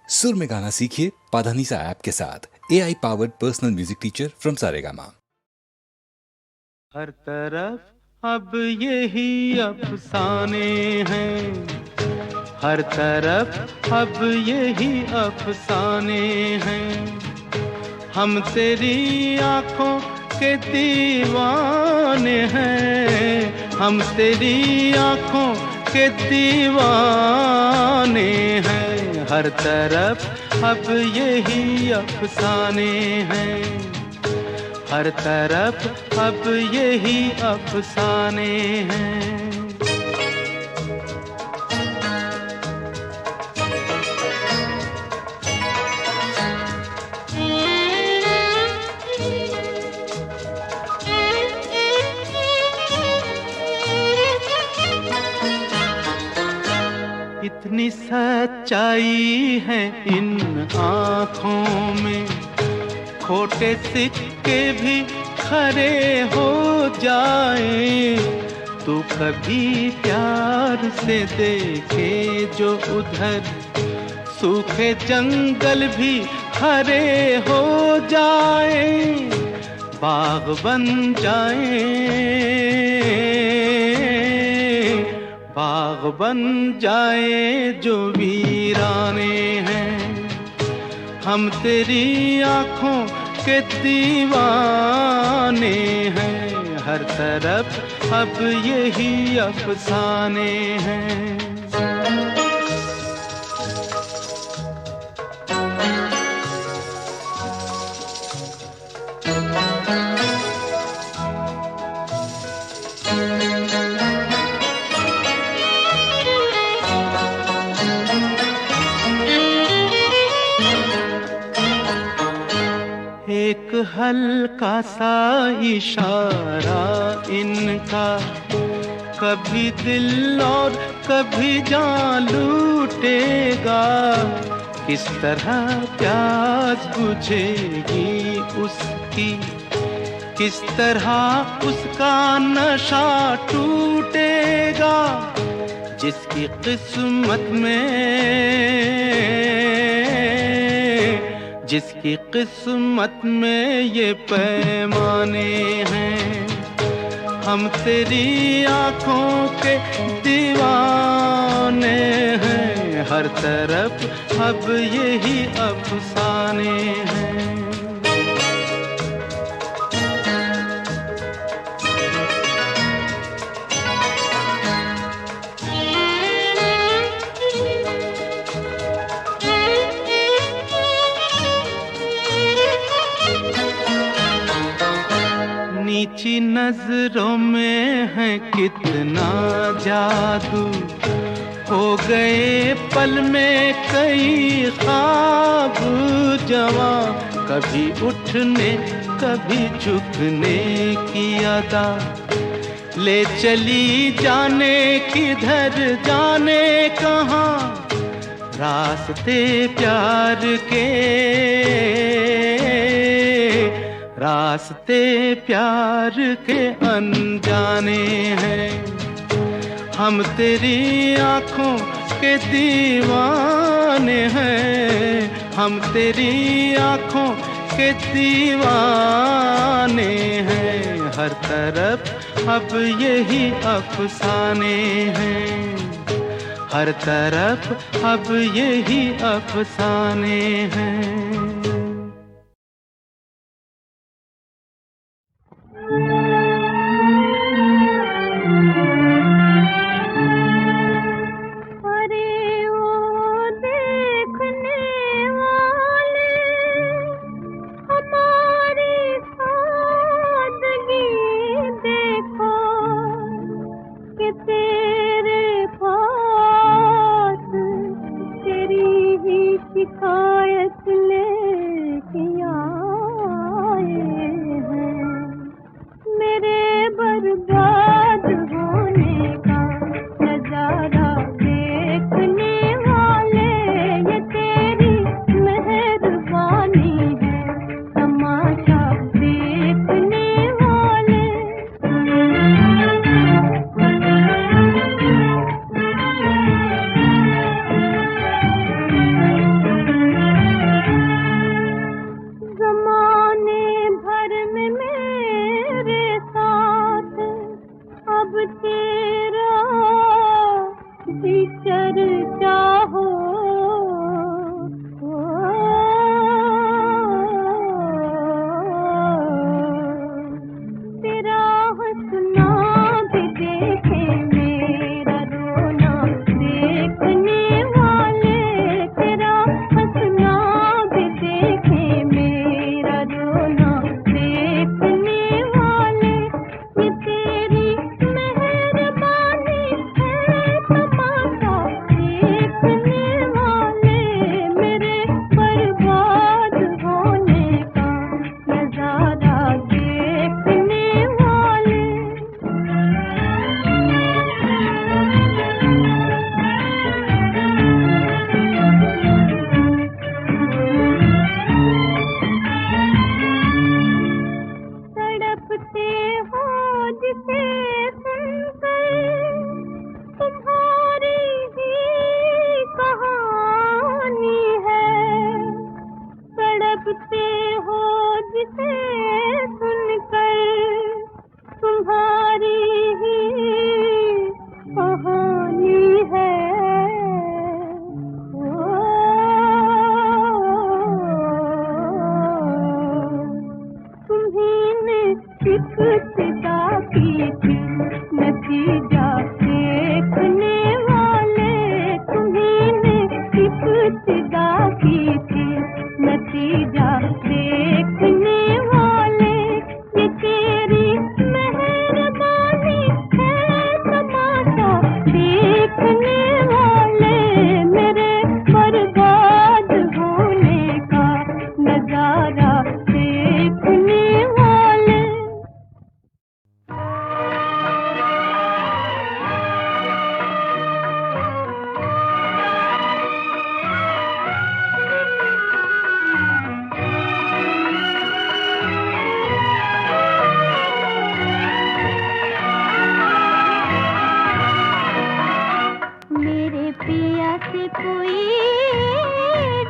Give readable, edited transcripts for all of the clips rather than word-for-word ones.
सुर में गाना सीखिए पाधानीसा ऐप के साथ। AI powered personal music teacher from Saregama. हर तरफ अब यही अफसाने हैं, हर तरफ अब यही अफसाने हैं। हम तेरी आंखों के दीवाने हैं, हम तेरी आंखों के दीवाने हैं। हर तरफ अब यही अफसाने हैं, हर तरफ अब यही अफसाने हैं। इतनी सच्चाई है इन आँखों में, खोटे सिक्के भी खरे हो जाए। तू कभी प्यार से देखे जो उधर, सूखे जंगल भी हरे हो जाए, बाग बन जाए, बाग बन जाए जो वीराने हैं। हम तेरी आँखों के दीवाने हैं, हर तरफ अब यही अफसाने हैं। एक हल्का सा इशारा इनका, कभी दिल और कभी जान लूटेगा। किस तरह प्यास बुझेगी उसकी, किस तरह उसका नशा टूटेगा। जिसकी किस्मत में, जिसकी किस्मत में ये पैमाने हैं। हम तेरी आँखों के दीवाने हैं, हर तरफ अब यही अफसाने हैं। नीची नजरों में है कितना जादू, हो गए पल में कई ख्वाब जवां। कभी उठने कभी झुकने की अदा, ले चली जाने किधर जाने कहाँ। रास्ते प्यार के, रास्ते प्यार के अनजाने हैं। हम तेरी आँखों के दीवाने हैं, हम तेरी आँखों के दीवाने हैं। हर तरफ अब यही अफसाने हैं, हर तरफ अब यही अफसाने हैं। शिकायत लेके आए हैं, मेरे बर्बाद होने का नजारा देखने वाले। ये तेरी मेहरबानी है, तमाशा देखने वाले। की थी नतीजा देखने वाले, ये तेरी मेहरबानी है तमाशा देखने वाले, मेरे बर्बाद होने का नजारा देखने वाले। मेरे पिया से कोई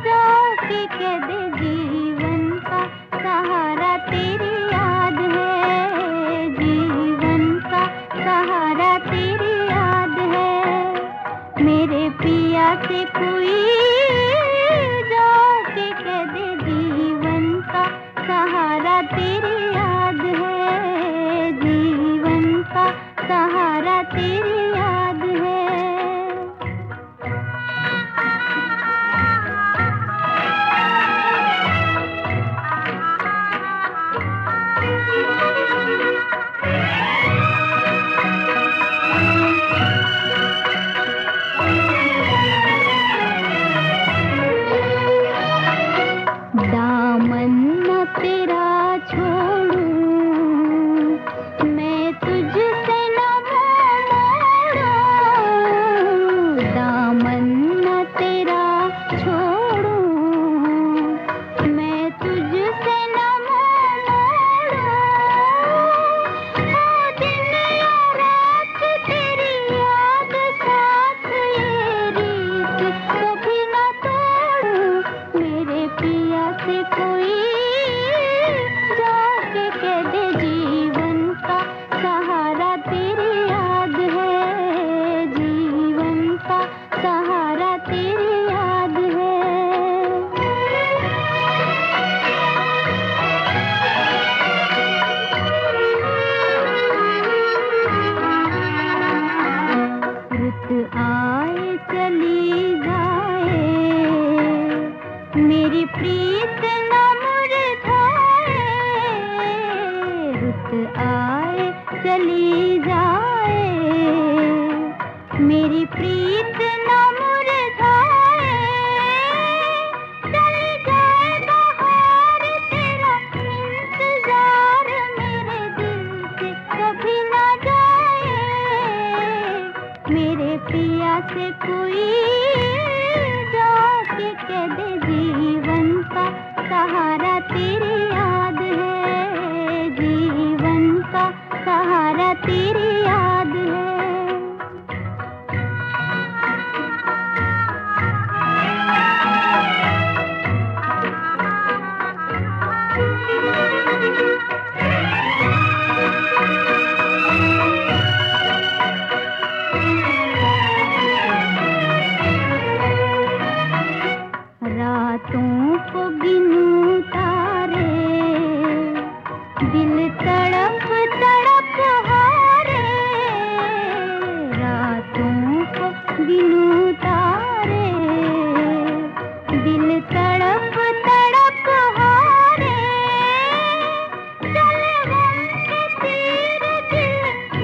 जाके कह दे जीवन का सहारा तेरी याद है, जीवन का सहारा तेरी याद है। मेरे पिया से कोई जाके कह दे जीवन का सहारा तेरी याद है, जीवन का सहारा तेरी याद है। दामन न तेरा छोड़ूं, मैं तुझसे न मोड़ूं। दामन न तेरा छोड़ूं, मैं तुझसे न मोड़ूं। हो दिन या रात तेरी याद साथ, ये रीत कभी न तोड़ूं। मेरे पिया से कोई जाके कह दे जीवन का सहारा तेरी याद है, जीवन का सहारा तेरी याद है। रुत आए चली जाए, मेरी प्रीत न मुरझाए। रुत आए चली जाए, मेरी प्रीत न मुरझाए। चल जाए बहार तेरा इंतजार मेरे दिल से कभी न जाए। मेरे पिया से कोई जाके कह दे जीवन का सहारा तेरी याद है, जीवन का सहारा तेरी याद है। रातों को गिनूं तारे, दिल तड़प तड़प हारे। रातों को गिनूं तारे, दिल तड़प तड़प हारे। चल गम के तीर दिल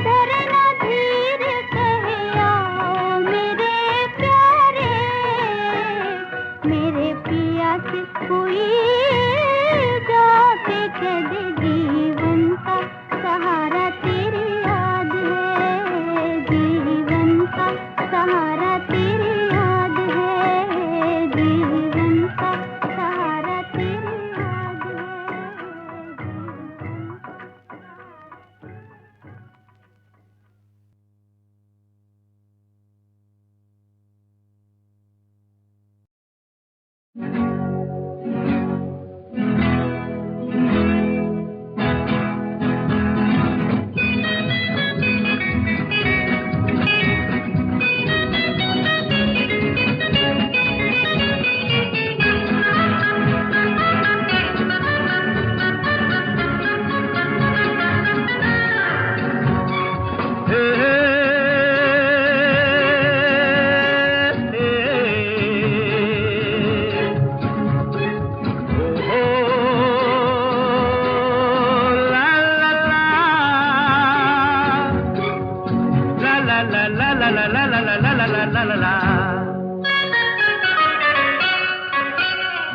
धरना धीर कहे आओ मेरे प्यारे। मेरे पिया से कोई जाके कह दे जीवन का सहारा तेरी याद है, जीवन का सहारा तेरी याद है, जीवन का सहारा तेरी याद है, जीवन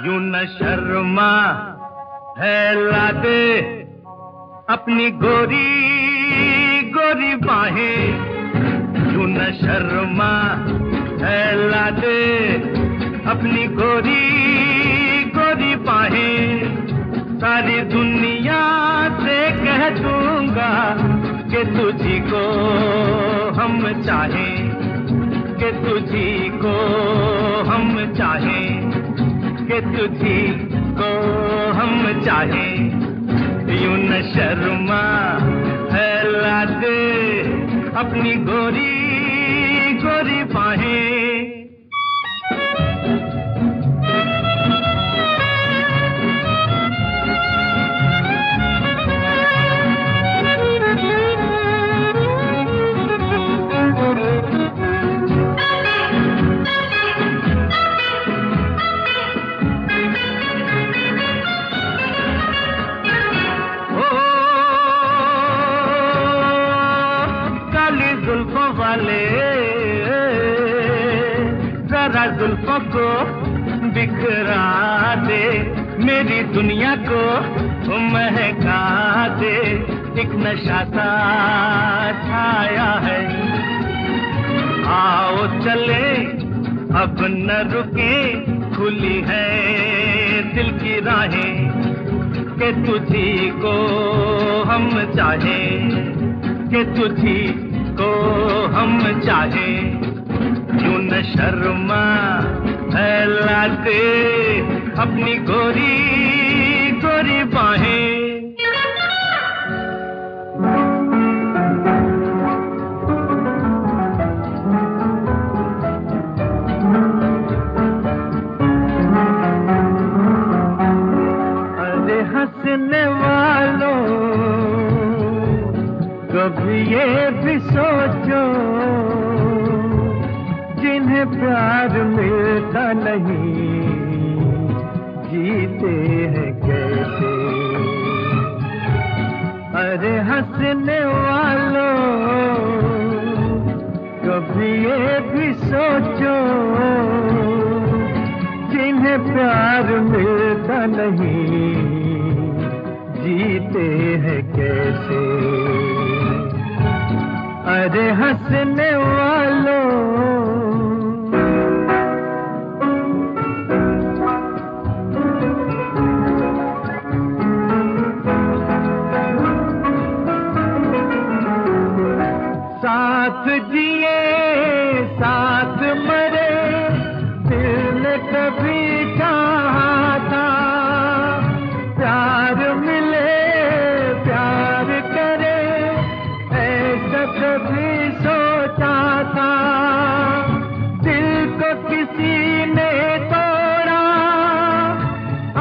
यूं न शर्मा है लादे अपनी गोरी गोरी बाहें, यूं न शर्मा है लादे अपनी गोरी गोरी बाहें। सारी दुनिया से कह दूंगा कि तुझी को हम चाहें, कि तुझी को हम चाहें, कि तुझी को हम चाहें। यूं न शर्मा है लादे अपनी गोरी गोरी बाहें। जरा जुल्फों को बिखरा दे, मेरी दुनिया को महका दे। एक नशा सा छाया है, आओ चले अब न रुके, खुली है दिल की राहें, कि तुझी को हम चाहें, कि तुझी को हम चाहें। यूं न शर्मा है लादे अपनी गोरी गोरी बाहें। अरे हंसने वालों कभी ये भी सोचो, जिन्हें प्यार मिलता नहीं जीते हैं कैसे। अरे हंसने वालों कभी ये भी सोचो, जिन्हें प्यार मिलता नहीं जीते हैं कैसे। अरे हंसने वालों साथ जिए साथ मरे दिल ने कभी चाहा था, प्यार मिले प्यार करे ऐसा कभी सोचा था। दिल को किसी ने तोड़ा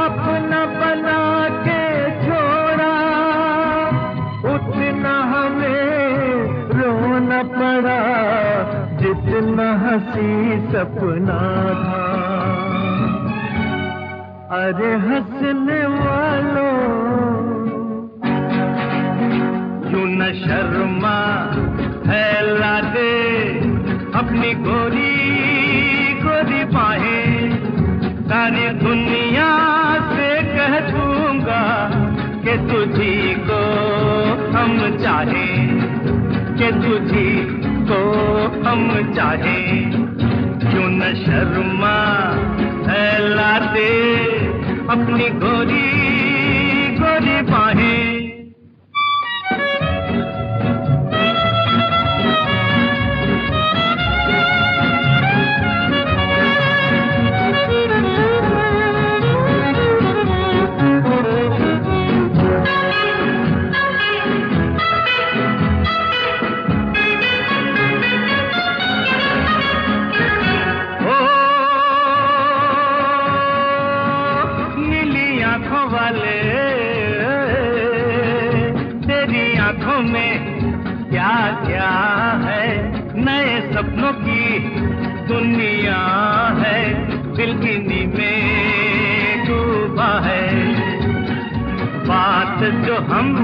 अपना बना के छोड़ा, उतना हमें रोना पड़ा जितना हंसी सपना था। अरे हंसने वालों यूं न शर्मा है लादे अपनी गोरी गोरी बाहें। सारी दुनिया से कह दूंगा कि तुझी को हम चाहें, कि तुझी को हम चाहें। यूं न शर्मा है लादे अपनी गोरी गोरी बाहें। क्या क्या है नए सपनों की दुनिया है, दिल की नींद में डूबा है। बात जो हम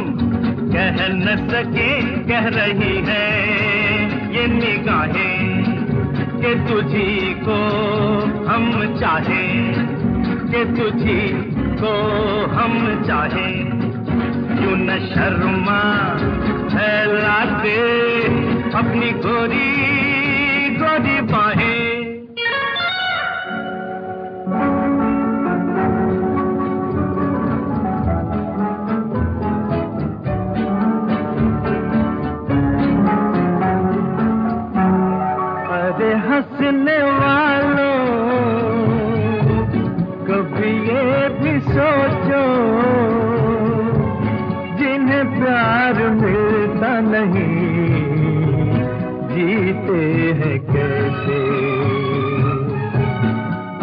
कह न सके कह रही है ये निगाहें, कि तुझी को हम चाहें, कि तुझी को हम चाहे, क्यों न शर्मा फैला दे अपनी गोरी गोरी बाहें। अरे हंसने वालों कभी ये भी सोचो, जिन्हें प्यार मिलता नहीं जीते हैं कैसे।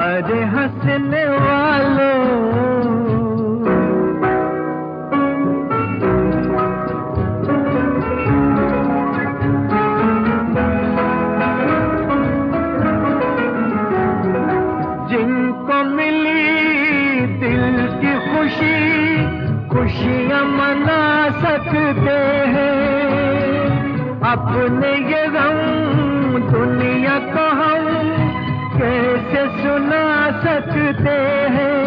अरे हंसने वालों जिनको मिली दिल की खुशी, खुशियाँ मना सकते हैं। अपने ये गम दुनिया को हम कैसे सुना सकते हैं।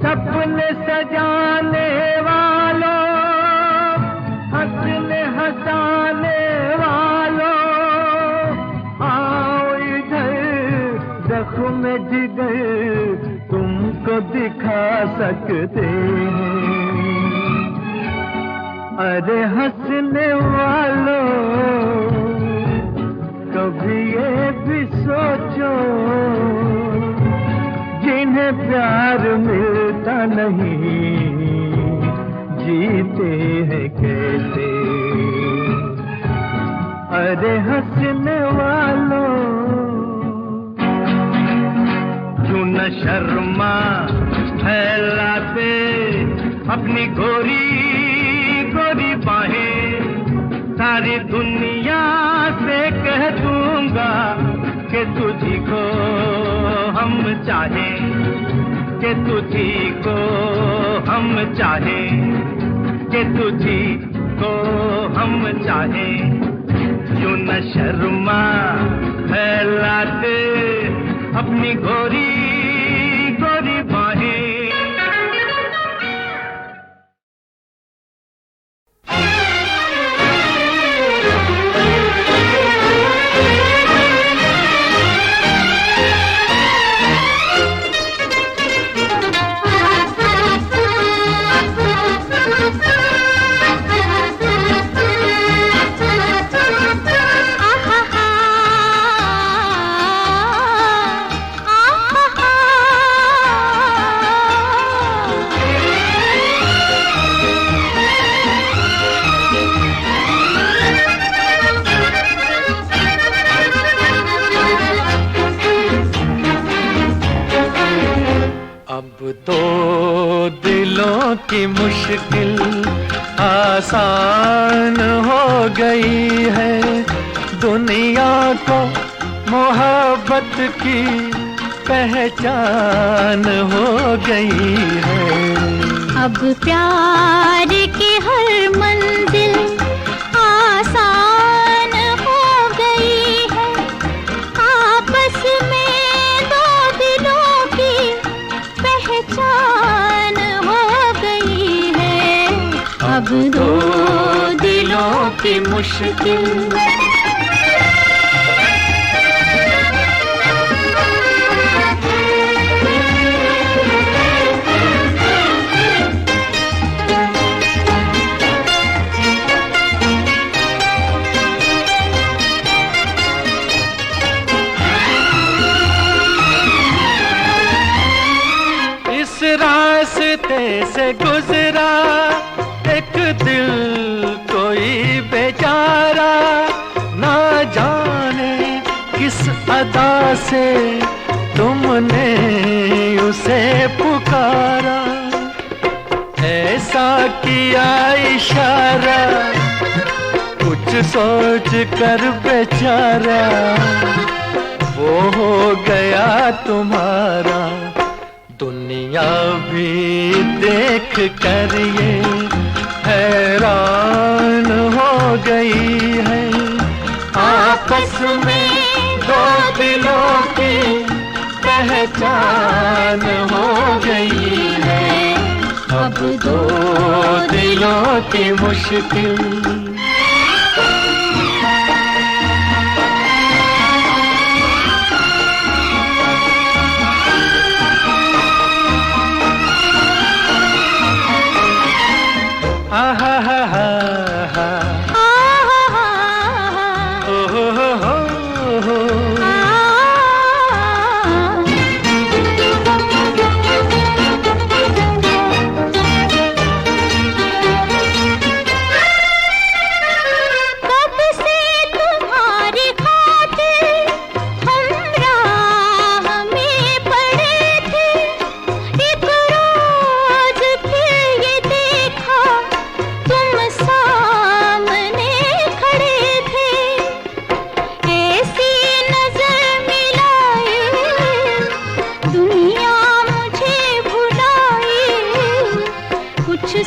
सपने सजाने वालों, हंसने हंसाने वालों, आओ इधर जख्म जिगर तुमको दिखा सकते हैं। अरे हंसने वालों कभी ये भी सोचो, जिन्हें प्यार मिलता नहीं जीते हैं कैसे। अरे हंसने वालों क्यों न शर्मा फैलाते अपनी गोरी गोरी बाहें। सारी दुनिया से कह दूंगा कि तुझी को हम चाहें, कि तुझी को हम चाहें, कि तुझी को हम चाहें। क्यों न शर्मा फैलाते अपनी गोरी गोरी बाहें। दो दिलों की मुश्किल आसान हो गई है। दुनिया को मोहब्बत की पहचान हो गई है। अब प्यार की हर मंजिल आसान हो गई है। आपस में दो दिलों की पहचान हो गई है। अब दो दिलों की मुश्किल रास्ते से गुजरा एक दिल कोई बेचारा, ना जाने किस अदा से तुमने उसे पुकारा। ऐसा किया इशारा कुछ सोच कर बेचारा, वो हो गया तुम्हारा। दुनिया भी देख कर ये हैरान हो गई है। आपस में दो दिलों की पहचान हो दो दिलों की मुश्किल।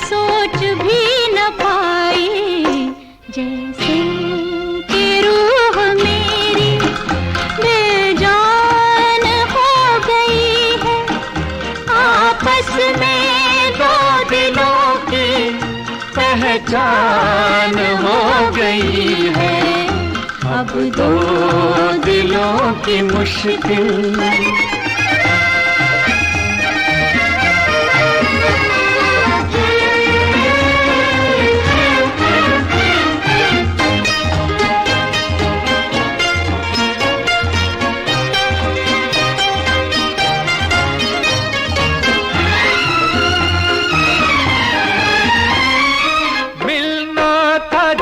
सोच भी न पाई, जैसे कि रूह मेरी बेजान हो गई है। आपस में दो दिलों की पहचान हो गई है, अब दो दिलों की मुश्किल।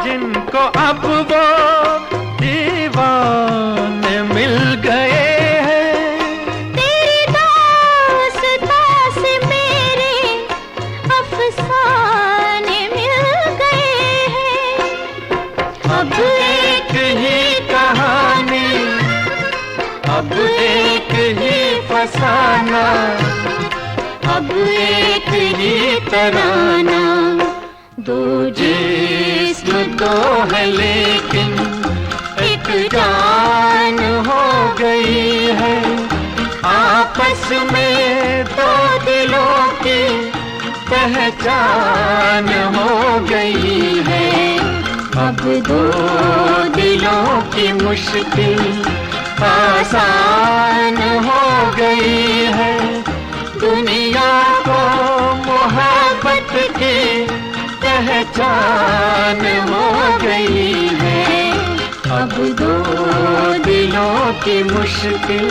जिनको अब वो दीवाने मिल गए हैं, तेरी दास्तां से मेरे अफसाने मिल गए हैं। अब एक ही कहानी, अब एक ही फसाना, अब एक ही तराना। दो जिस्म तो है लेकिन एक जान हो गई है, आपस में दो दिलों की पहचान हो गई है, अब दो दिलों की मुश्किल आसान हो गई है। दुनिया को मोहब्बत की पहचान हो गई है, अब दो दिलों की मुश्किल।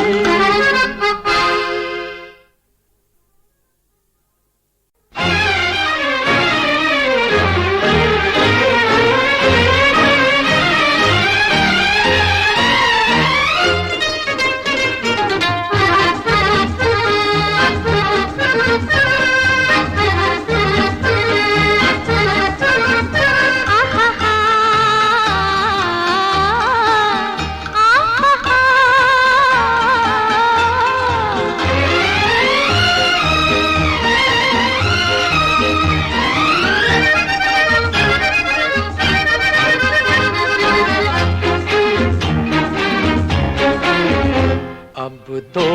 अब दो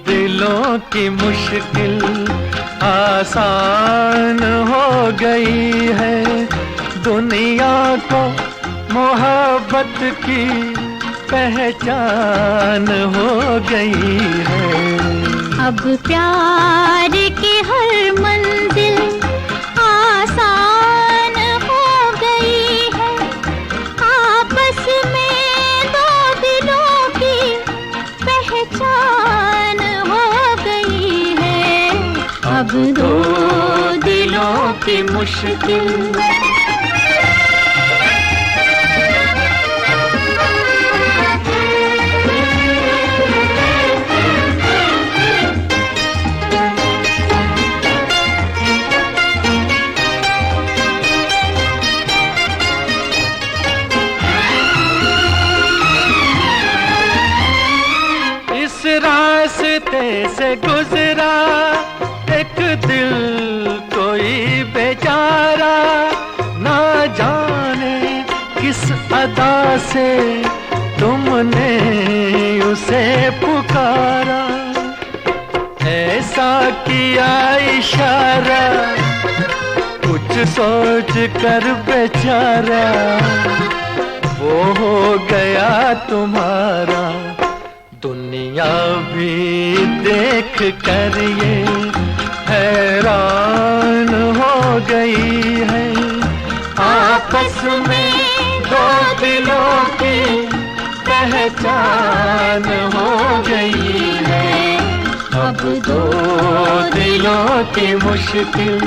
दिलों की मुश्किल आसान हो गई है, दुनिया को मोहब्बत की पहचान हो गई है। अब प्यार की हर मंजिल आसान हो गई है, आपस में दो दिलों की पहचान हो गई है, अब दो दिलों की मुश्किल। रास्ते से गुजरा एक दिल कोई बेचारा, ना जाने किस अदा से तुमने उसे पुकारा। ऐसा क्या किया इशारा, कुछ सोच कर बेचारा वो हो गया तुम्हारा। दुनिया भी देख कर ये हैरान हो गई है, आपस में दो दिलों की पहचान हो गई है। अब दो दिलों की मुश्किल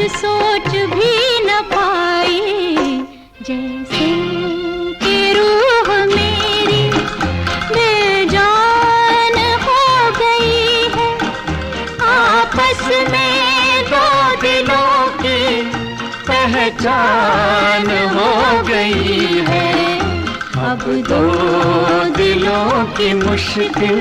सोच भी न पाई, जैसे कि रूह मेरी बेजान हो गई है। आपस में दो दिलों की पहचान हो गई है। अब दो दिलों की मुश्किल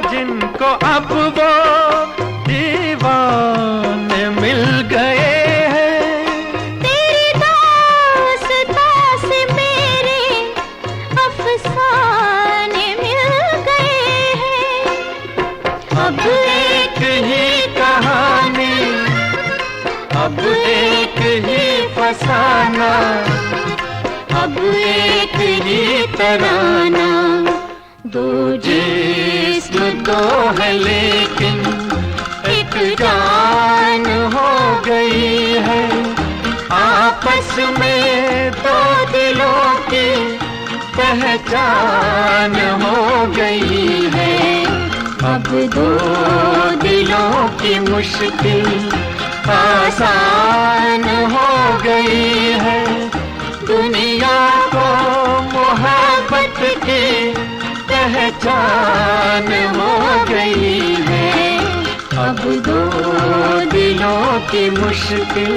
जिनको अब वो दीवाने मिल गए हैं। तेरी दास्तां से मेरे अफसाने मिल गए हैं। अब एक ही कहानी, अब एक ही फसाना, अब एक ही तराना। दो जिस्म तो है लेकिन एक जान हो गई है। आपस में दो दिलों की पहचान हो गई है। अब दो दिलों की मुश्किल आसान हो गई है। दुनिया को मोहब्बत की पहचान हो गई है। अब दो दिलों की मुश्किल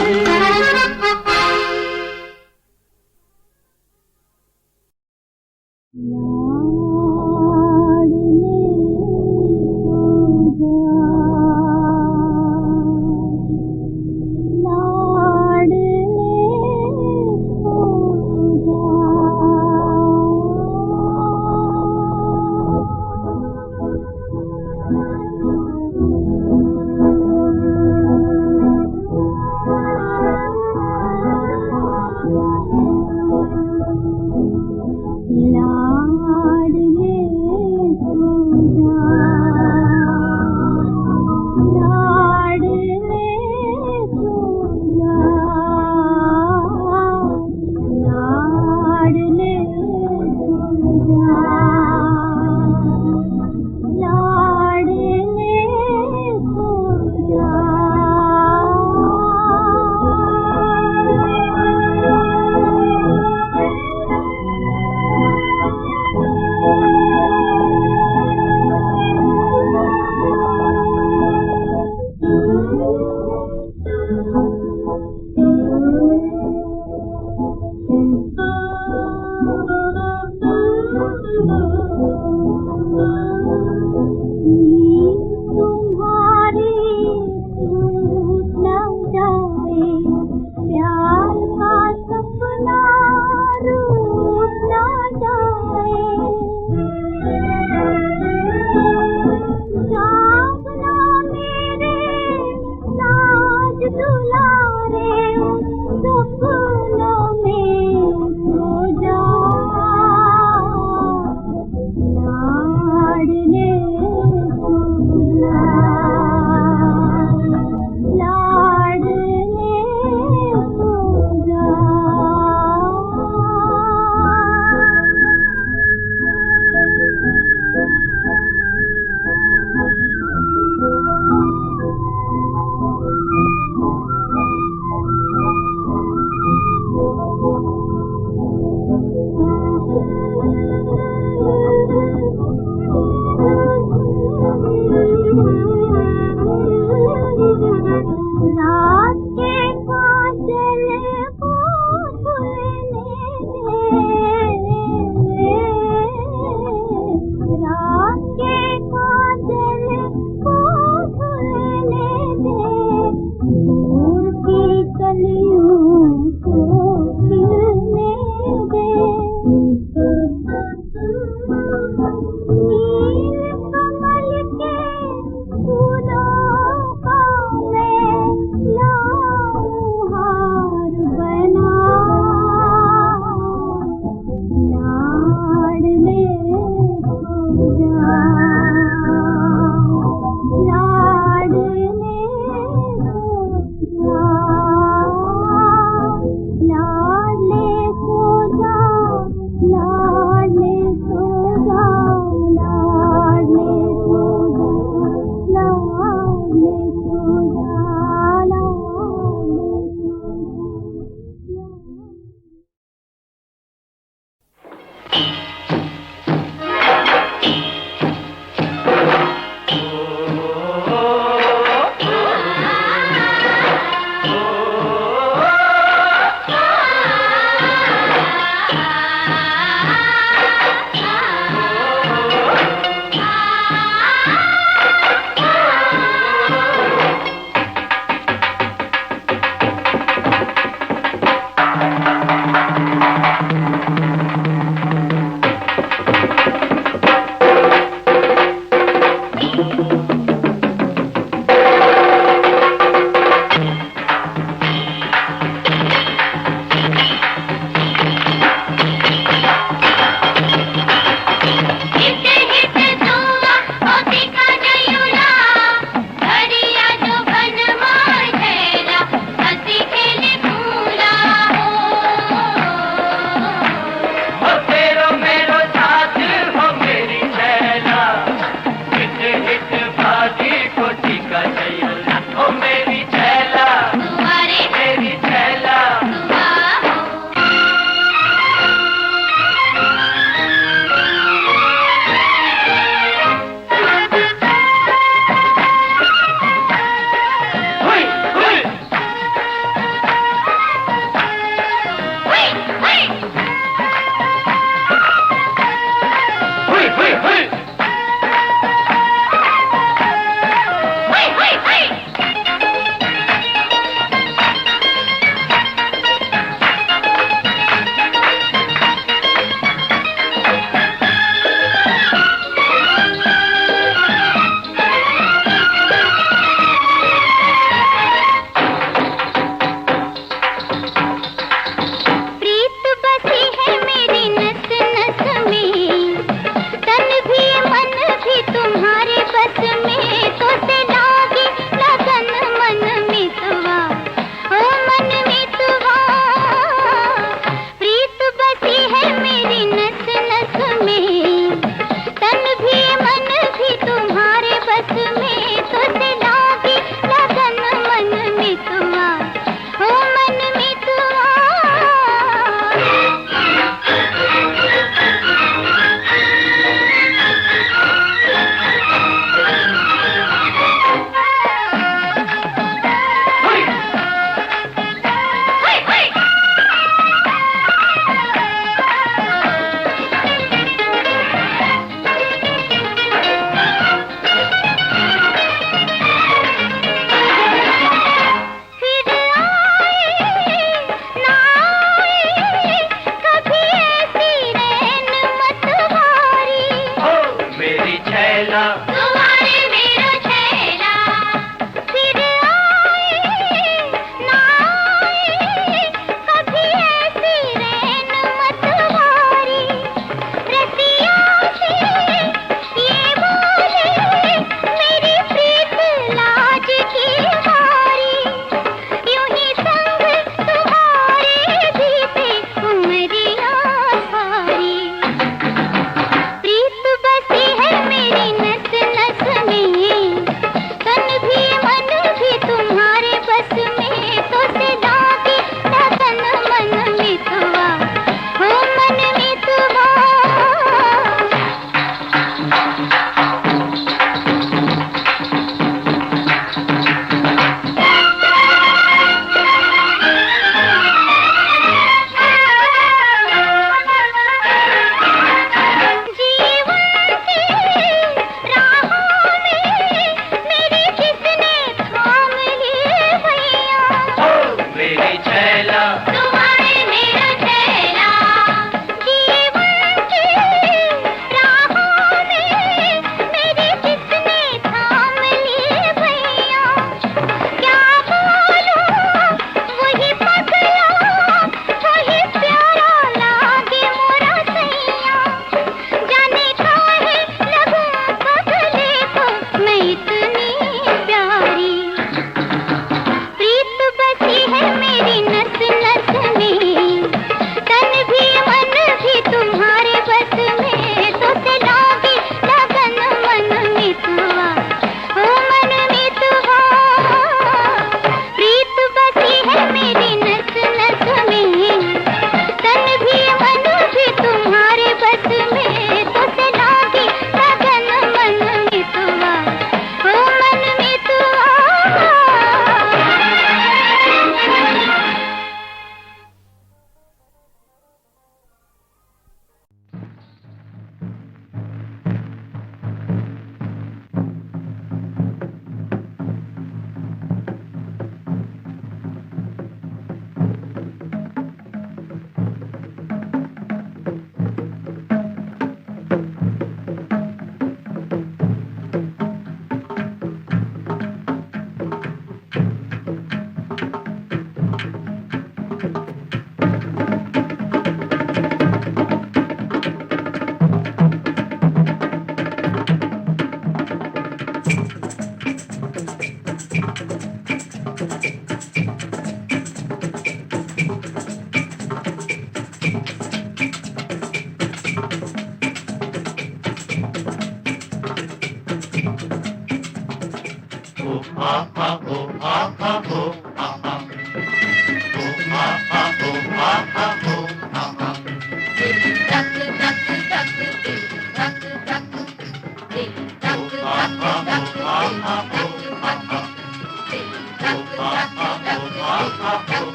कमल के फूलों का मैं लाऊं हार बना, लाडले सो जा, लाडले सो जा, लाडले सो जा, लाडले सो जा,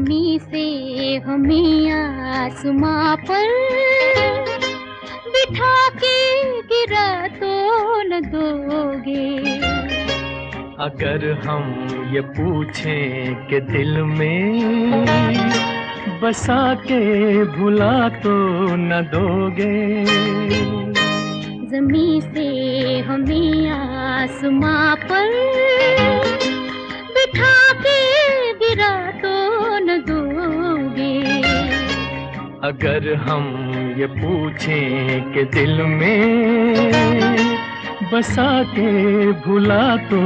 जमी से हमें आसमां पर बिठा के गिरा तो न दोगे। अगर हम ये पूछें कि दिल में बसा के भुला तो न दोगे। जमी से हमें आसमां पर बिठा के गिरा तो न दोगे। अगर हम ये पूछें कि दिल में बसा के भुला तो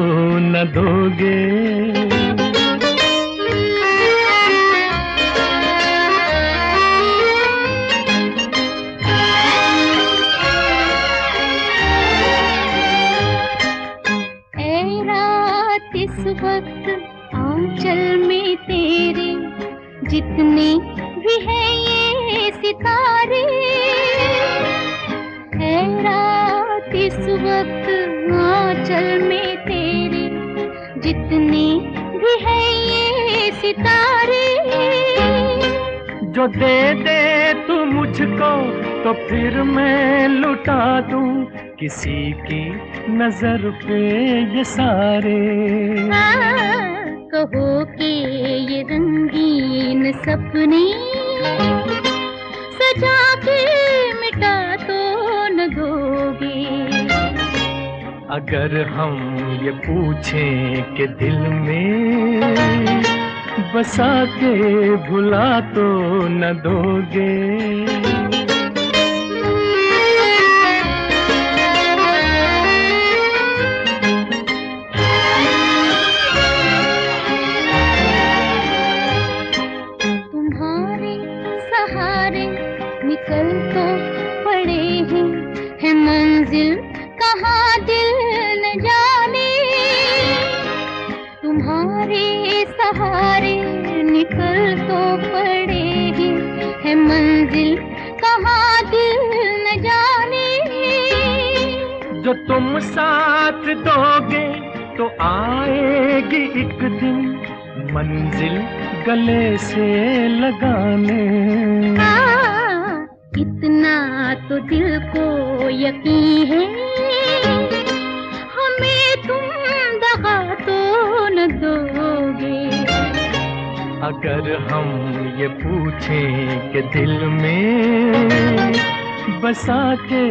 न दोगे। ऐ रात इस वक्त आंचल में तेरे जितने भी हैं ये सितारे। ऐ रात इस वक्त आंचल में तेरे जितने भी हैं ये सितारे। जो दे दे तू मुझको तो फिर मैं लुटा दूं किसी की नजर पे ये सारे। कहो कि ये रंगीन सपने सजा के मिटा तो न दोगे। अगर हम ये पूछें कि दिल में बसा के भुला तो न दोगे। तुम्हारे सहारे निकल तो पड़े हैं मंजिल कहाँ दिल न जाने। तुम्हारे सहारे निकल तो पड़े हैं मंजिल कहाँ दिल न जाने। जो तुम साथ दोगे तो आएगी एक दिन मंजिल गले से लगाने। इतना तो दिल को यकीन है हमें तुम दगा तो न दोगे। अगर हम ये पूछें कि दिल में बसा के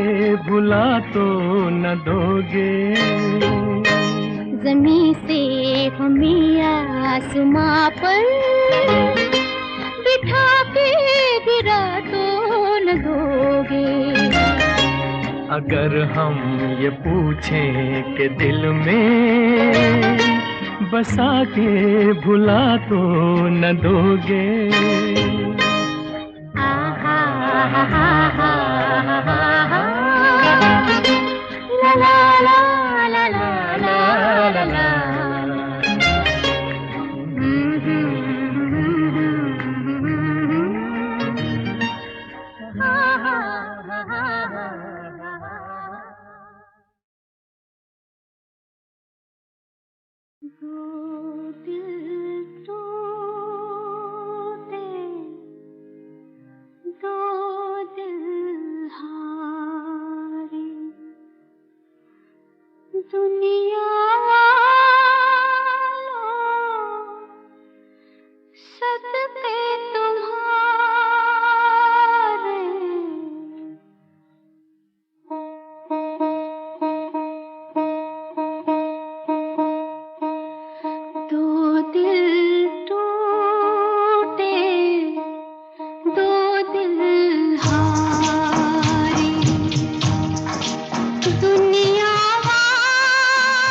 भुला तो न दोगे। जमी से हमें आसमां पर बिठा के गिरा तो न दोगे। अगर हम ये पूछें कि दिल में बसा के भुला तो न दोगे। आहा हा हा हा हा ला ला ला ला ला ला ला। दो दिल टूटे दो दिल हारे दुनिया वालों सदके तुम्हारे। दो दिल टूटे दो दिल हारे दुनिया वालों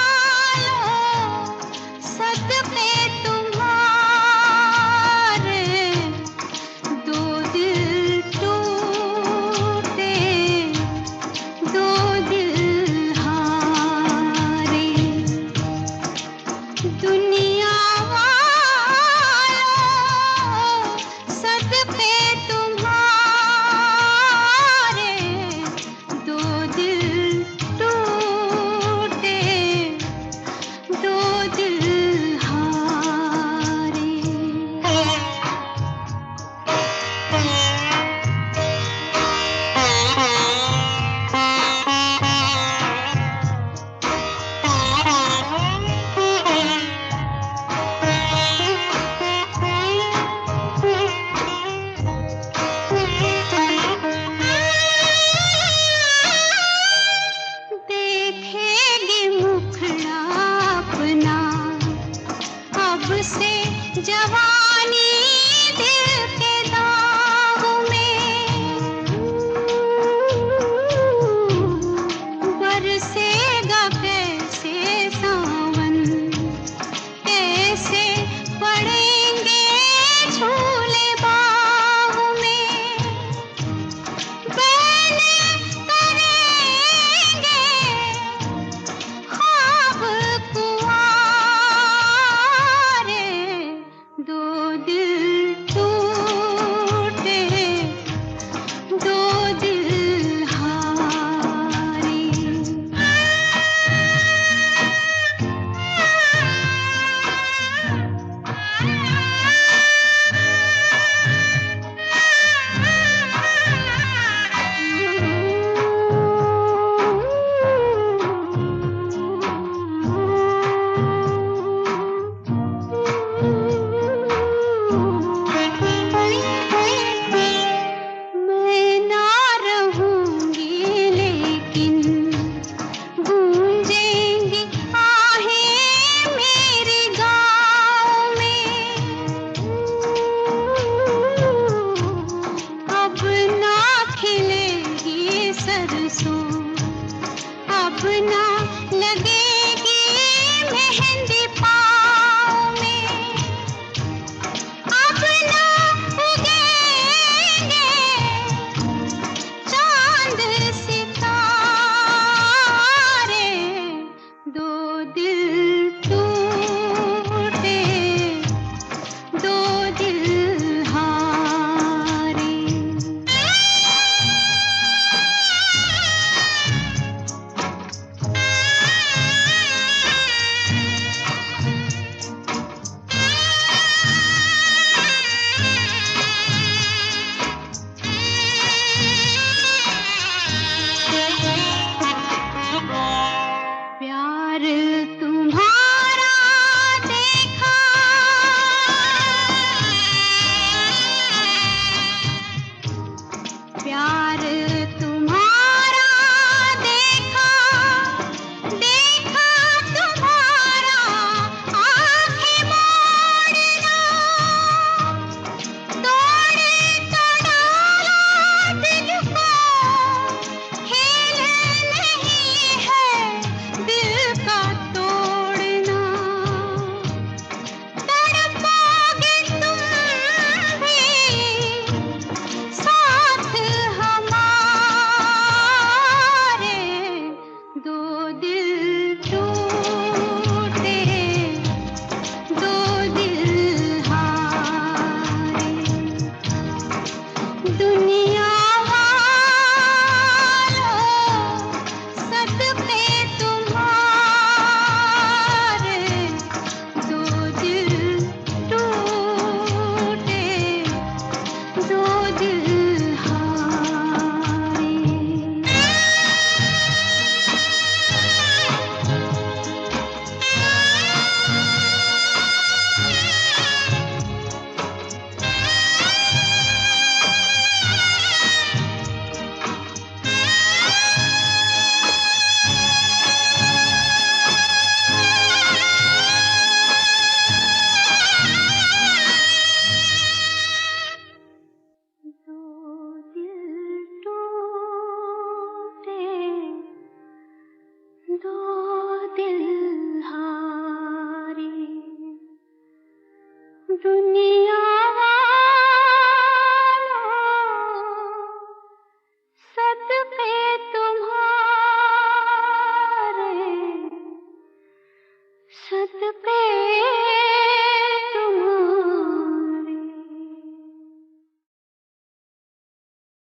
तरसूं, अब ना लगेगी मेहंदी पाँव में, अब ना उगेंगे चांद सितारे, दो दिल टूटे, दो दिल हारे। प्यार तुम्हारा देखा, प्यार तुम्हारा देखा, देखा तुम्हारा आँखें मोड़ना, तोड़ तो डाला दिल को, खेल नहीं है दिल का तोड़ना, तड़पोगे तुम भी साथ हमारे, दो दिल टूटे, दो दिल हारे। दुनिया वालों सदके तुम्हारे, दो दिल टूटे, दो दिल हारे। दो दिल टूटे, दो दिल हारे। दुनिया वालों सदके तुम्हारे, सदके